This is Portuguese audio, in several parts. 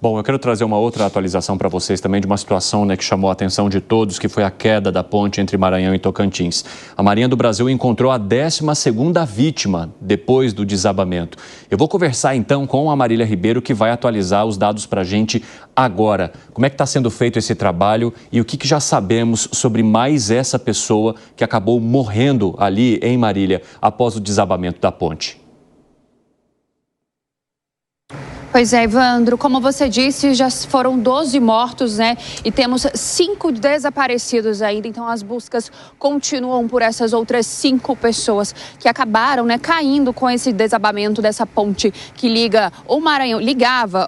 Bom, eu quero trazer uma outra atualização para vocês também de uma situação, né, que chamou a atenção de todos, que foi a queda da ponte entre Maranhão e Tocantins. A Marinha do Brasil encontrou a 12ª vítima depois do desabamento. Eu vou conversar então com a Marília Ribeiro, que vai atualizar os dados para a gente agora. Como é que está sendo feito esse trabalho e o que já sabemos sobre mais essa pessoa que acabou morrendo ali em Marília após o desabamento da ponte? Pois é, Evandro, como você disse, já foram 12 mortos, né? E temos 5 desaparecidos ainda, então as buscas continuam por essas outras 5 pessoas que acabaram, né, caindo com esse desabamento dessa ponte que ligava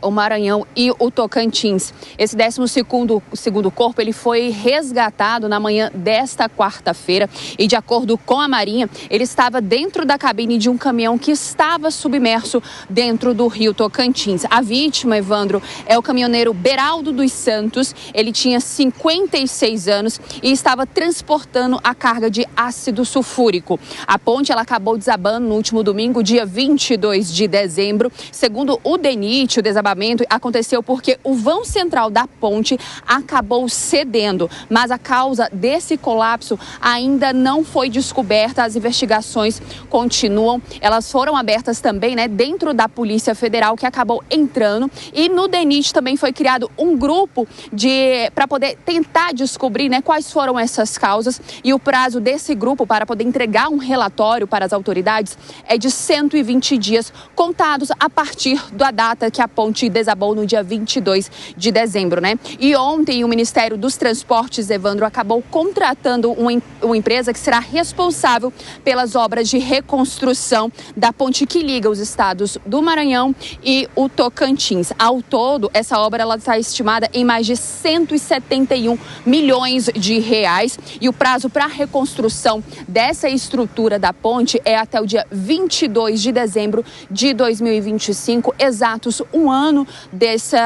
o Maranhão e o Tocantins. Esse 12º corpo, ele foi resgatado na manhã desta quarta-feira e, de acordo com a Marinha, ele estava dentro da cabine de um caminhão que estava submerso dentro do rio Tocantins. A vítima, Evandro, é o caminhoneiro Beraldo dos Santos. Ele tinha 56 anos e estava transportando a carga de ácido sulfúrico. A ponte ela acabou desabando no último domingo, dia 22 de dezembro. Segundo o DENIT, o desabamento aconteceu porque o vão central da ponte acabou cedendo, mas a causa desse colapso ainda não foi descoberta. As investigações continuam. Elas foram abertas também, né, dentro da Polícia Federal, que acabou entrando, e no DENIT também foi criado um grupo para poder tentar descobrir, né, quais foram essas causas, e o prazo desse grupo para poder entregar um relatório para as autoridades é de 120 dias, contados a partir da data que a ponte desabou no dia 22 de dezembro, né? E ontem o Ministério dos Transportes, Evandro, acabou contratando uma empresa que será responsável pelas obras de reconstrução da ponte que liga os estados do Maranhão e o Tocantins. Ao todo, essa obra está estimada em mais de 171 milhões de reais, e o prazo para a reconstrução dessa estrutura da ponte é até o dia 22 de dezembro de 2025, exatos um ano desse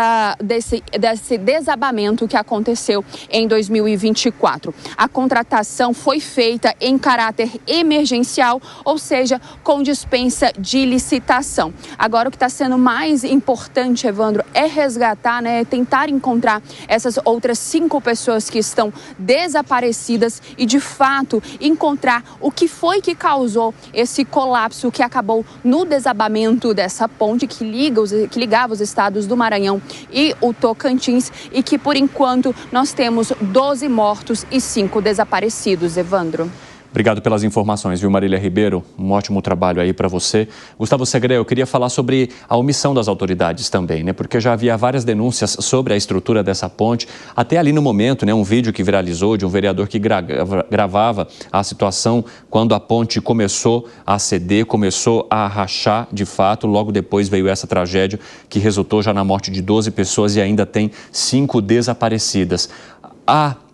desabamento que aconteceu em 2024. A contratação foi feita em caráter emergencial, ou seja, com dispensa de licitação. Agora, o que está sendo mais importante, Evandro, é resgatar, né, tentar encontrar essas outras 5 pessoas que estão desaparecidas e, de fato, encontrar o que foi que causou esse colapso que acabou no desabamento dessa ponte que ligava os estados do Maranhão e o Tocantins, e que, por enquanto, nós temos 12 mortos e 5 desaparecidos, Evandro. Obrigado pelas informações, viu, Marília Ribeiro? Um ótimo trabalho aí para você. Gustavo Segré, eu queria falar sobre a omissão das autoridades também, né? Porque já havia várias denúncias sobre a estrutura dessa ponte. Até ali no momento, né, um vídeo que viralizou de um vereador que gravava a situação quando a ponte começou a ceder, começou a rachar de fato. Logo depois veio essa tragédia que resultou já na morte de 12 pessoas e ainda tem 5 desaparecidas.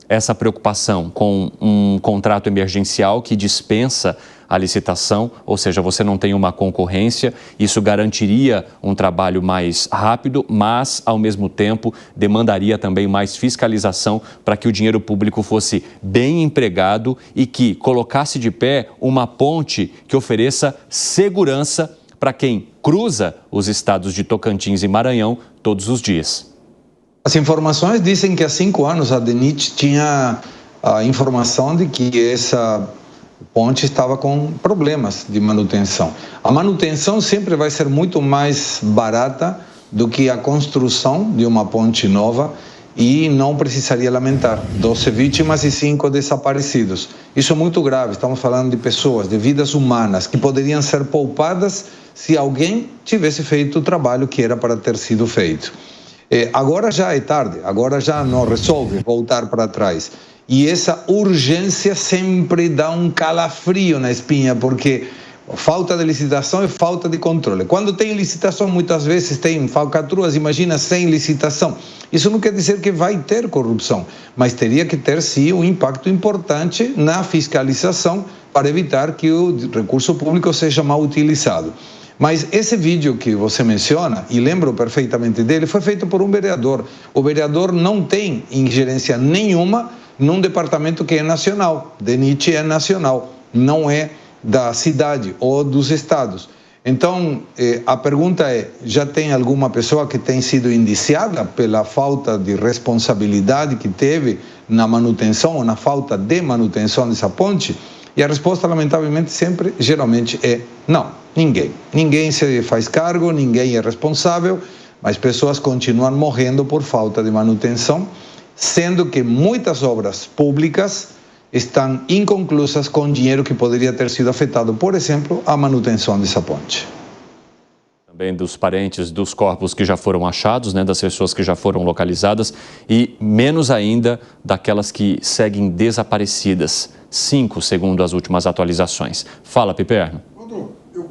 Essa preocupação com um contrato emergencial que dispensa a licitação, ou seja, você não tem uma concorrência, isso garantiria um trabalho mais rápido, mas, ao mesmo tempo, demandaria também mais fiscalização para que o dinheiro público fosse bem empregado e que colocasse de pé uma ponte que ofereça segurança para quem cruza os estados de Tocantins e Maranhão todos os dias. As informações dizem que há 5 anos a DENIT tinha a informação de que essa ponte estava com problemas de manutenção. A manutenção sempre vai ser muito mais barata do que a construção de uma ponte nova e não precisaria lamentar 12 vítimas e 5 desaparecidos. Isso é muito grave, estamos falando de pessoas, de vidas humanas que poderiam ser poupadas se alguém tivesse feito o trabalho que era para ter sido feito. Agora já é tarde, agora já não resolve voltar para trás. E essa urgência sempre dá um calafrio na espinha, porque falta de licitação é falta de controle. Quando tem licitação, muitas vezes tem falcatruas, imagina sem licitação. Isso não quer dizer que vai ter corrupção, mas teria que ter sim um impacto importante na fiscalização para evitar que o recurso público seja mal utilizado. Mas esse vídeo que você menciona, e lembro perfeitamente dele, foi feito por um vereador. O vereador não tem ingerência nenhuma num departamento que é nacional. DENIT é nacional, não é da cidade ou dos estados. Então, a pergunta é, já tem alguma pessoa que tem sido indiciada pela falta de responsabilidade que teve na manutenção ou na falta de manutenção dessa ponte? E a resposta, lamentavelmente, sempre, geralmente, é não, ninguém. Ninguém se faz cargo, ninguém é responsável, mas pessoas continuam morrendo por falta de manutenção, sendo que muitas obras públicas estão inconclusas com dinheiro que poderia ter sido afetado, por exemplo, a manutenção dessa ponte. Também dos parentes dos corpos que já foram achados, né, das pessoas que já foram localizadas e menos ainda daquelas que seguem desaparecidas. 5, segundo as últimas atualizações. Fala, Piperno. Eu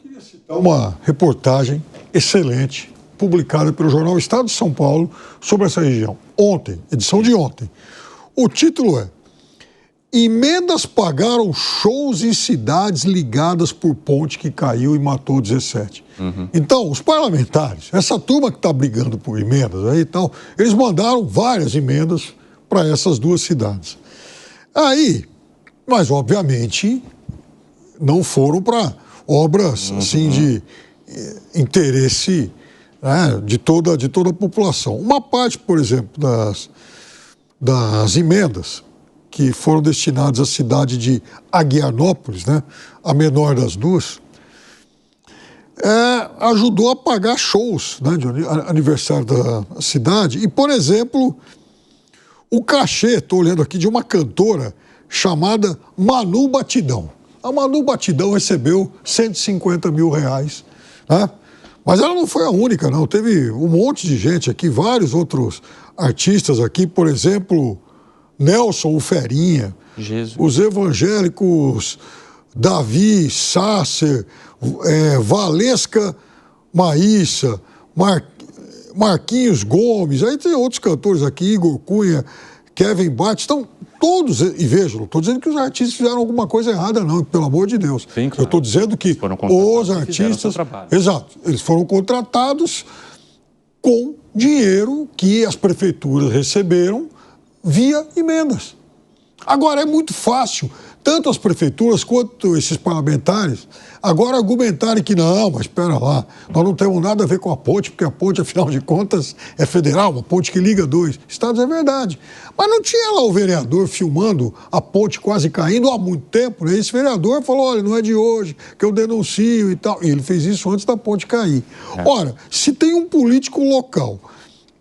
queria citar uma reportagem excelente, publicada pelo jornal Estado de São Paulo, sobre essa região. Ontem, edição de ontem. O título é Emendas pagaram shows em cidades ligadas por ponte que caiu e matou 17. Então, os parlamentares, essa turma que está brigando por emendas aí e tal, eles mandaram várias emendas para essas duas cidades. Aí, mas obviamente não foram para obras assim de interesse, né, de toda a população. Uma parte, por exemplo, das emendas que foram destinadas à cidade de Aguianópolis, né, a menor das duas, ajudou a pagar shows, né, de aniversário da cidade. E, por exemplo, o cachê, estou olhando aqui, de uma cantora chamada Manu Batidão. A Manu Batidão recebeu R$150 mil, né? Mas ela não foi a única, não. Teve um monte de gente aqui, vários outros artistas aqui, por exemplo, Nelson, o Ferinha, Jesus. Os evangélicos Davi, Sácer, Valesca Maíssa, Marquinhos Gomes, aí tem outros cantores aqui, Igor Cunha, Kevin Bart, estão todos, e vejam, não estou dizendo que os artistas fizeram alguma coisa errada, não, pelo amor de Deus. Sim, claro. Eu estou dizendo que os artistas, exato, eles foram contratados com dinheiro que as prefeituras receberam via emendas. Agora, é muito fácil, tanto as prefeituras quanto esses parlamentares, agora argumentarem que não, mas espera lá, nós não temos nada a ver com a ponte, porque a ponte, afinal de contas, é federal, uma ponte que liga dois estados, é verdade. Mas não tinha lá o vereador filmando a ponte quase caindo há muito tempo, né? Esse vereador falou, olha, não é de hoje que eu denuncio e tal. E ele fez isso antes da ponte cair. Ora, se tem um político local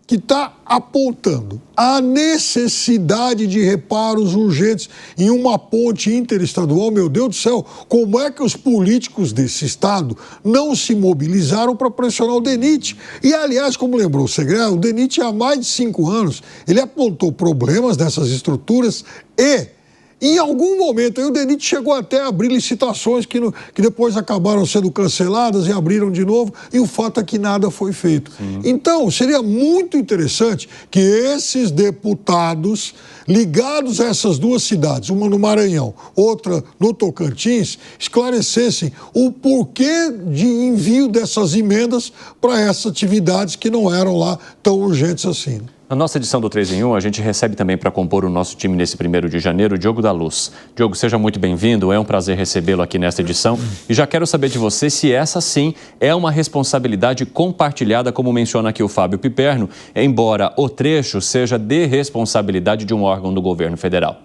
que está apontando a necessidade de reparos urgentes em uma ponte interestadual, meu Deus do céu, como é que os políticos desse estado não se mobilizaram para pressionar o DENIT? E, aliás, como lembrou o Segré, o DENIT há mais de 5 anos, ele apontou problemas nessas estruturas e, em algum momento, aí o DENIT chegou até a abrir licitações que depois acabaram sendo canceladas e abriram de novo, e o fato é que nada foi feito. Sim. Então, seria muito interessante que esses deputados ligados a essas duas cidades, uma no Maranhão, outra no Tocantins, esclarecessem o porquê de envio dessas emendas para essas atividades que não eram lá tão urgentes assim. Na nossa edição do 3 em 1, a gente recebe também para compor o nosso time nesse 1º de janeiro, Diogo da Luz. Diogo, seja muito bem-vindo, é um prazer recebê-lo aqui nesta edição. E já quero saber de você se essa, sim, é uma responsabilidade compartilhada, como menciona aqui o Fábio Piperno, embora o trecho seja de responsabilidade de um órgão do governo federal.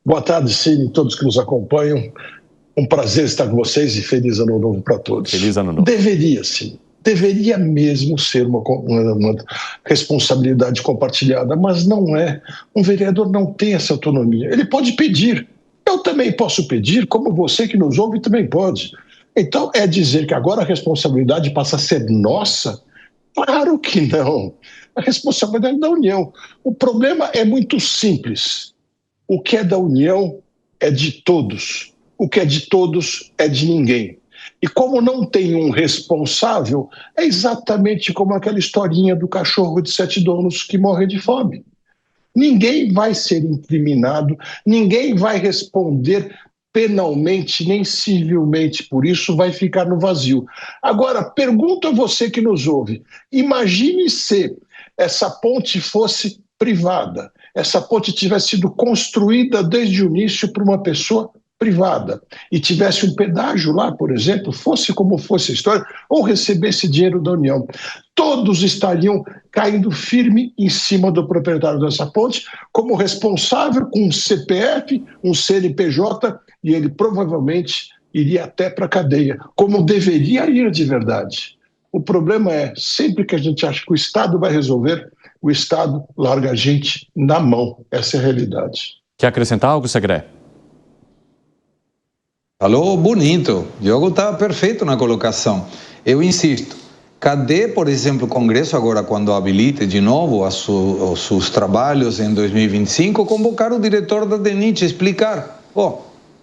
Boa tarde, Cine, todos que nos acompanham. Um prazer estar com vocês e feliz ano novo para todos. Feliz ano novo. Deveria mesmo ser uma responsabilidade compartilhada, mas não é. Um vereador não tem essa autonomia. Ele pode pedir. Eu também posso pedir, como você que nos ouve também pode. Então, é dizer que agora a responsabilidade passa a ser nossa? Claro que não. A responsabilidade é da União. O problema é muito simples. O que é da União é de todos. O que é de todos é de ninguém. E como não tem um responsável, é exatamente como aquela historinha do cachorro de 7 donos que morre de fome. Ninguém vai ser incriminado, ninguém vai responder penalmente nem civilmente por isso, vai ficar no vazio. Agora, pergunto a você que nos ouve, imagine se essa ponte fosse privada, essa ponte tivesse sido construída desde o início por uma pessoa privada e tivesse um pedágio lá, por exemplo, fosse como fosse a história, ou recebesse dinheiro da União, todos estariam caindo firme em cima do proprietário dessa ponte, como responsável com um CPF, um CNPJ, e ele provavelmente iria até para a cadeia, como deveria ir de verdade. O problema é, sempre que a gente acha que o Estado vai resolver, o Estado larga a gente na mão. Essa é a realidade. Quer acrescentar algo, Segré? Falou bonito. Diogo está perfeito na colocação. Eu insisto. Cadê, por exemplo, o Congresso agora, quando habilite de novo os seus trabalhos em 2025, convocar o diretor da DENIT, explicar,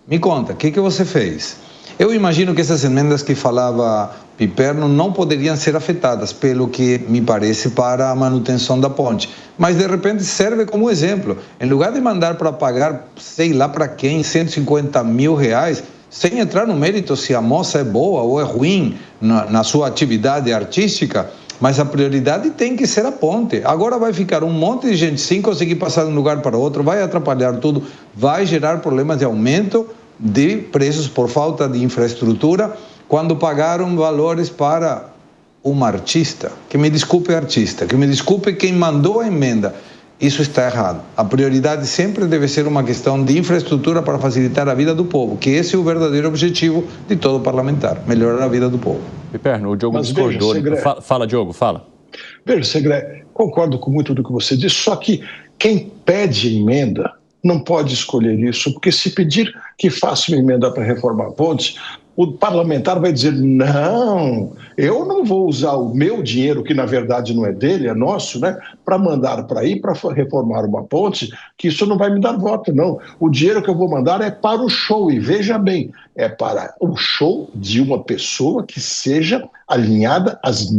me conta, o que você fez? Eu imagino que essas emendas que falava Piperno não poderiam ser afetadas, pelo que me parece, para a manutenção da ponte. Mas, de repente, serve como exemplo. Em lugar de mandar para pagar, sei lá para quem, 150 mil reais, sem entrar no mérito se a moça é boa ou é ruim na sua atividade artística, mas a prioridade tem que ser a ponte. Agora vai ficar um monte de gente sem conseguir passar de um lugar para outro, vai atrapalhar tudo, vai gerar problemas de aumento de preços por falta de infraestrutura, quando pagaram valores para uma artista. Que me desculpe artista, que me desculpe quem mandou a emenda. Isso está errado. A prioridade sempre deve ser uma questão de infraestrutura para facilitar a vida do povo, que esse é o verdadeiro objetivo de todo parlamentar, melhorar a vida do povo. Piperno, o Diogo discordou. Fala, Diogo, fala. Veja, Segré, concordo com muito do que você disse, só que quem pede emenda não pode escolher isso, porque se pedir que faça uma emenda para reformar a ponte, o parlamentar vai dizer, não, eu não vou usar o meu dinheiro, que na verdade não é dele, é nosso, né, para mandar para aí, para reformar uma ponte, que isso não vai me dar voto, não. O dinheiro que eu vou mandar é para o show, e veja bem, é para o show de uma pessoa que seja alinhada aos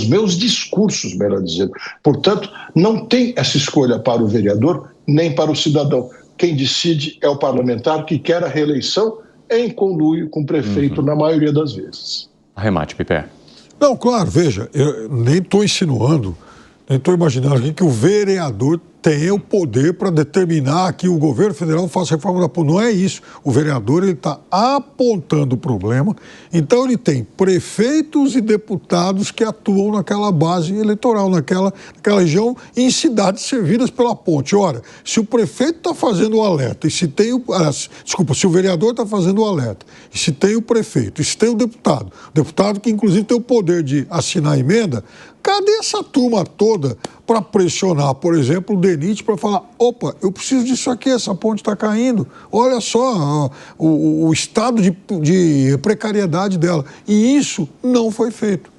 meus discursos, melhor dizendo. Portanto, não tem essa escolha para o vereador, nem para o cidadão. Quem decide é o parlamentar que quer a reeleição em conluio com o prefeito na maioria das vezes. Arremate, Piper. Não, claro, veja, eu nem estou insinuando, nem estou imaginando aqui que o vereador tenha o poder para determinar que o governo federal faça reforma da ponte. Não é isso. O vereador está apontando o problema, então ele tem prefeitos e deputados que atuam naquela base eleitoral, naquela região, em cidades servidas pela ponte. Ora, se o prefeito está fazendo o alerta, e se tem se o vereador está fazendo o alerta, e se tem o prefeito, e se tem o deputado que inclusive tem o poder de assinar a emenda, cadê essa turma toda para pressionar, por exemplo, o DENIT para falar, opa, eu preciso disso aqui, essa ponte está caindo, olha só o estado de precariedade dela. E isso não foi feito.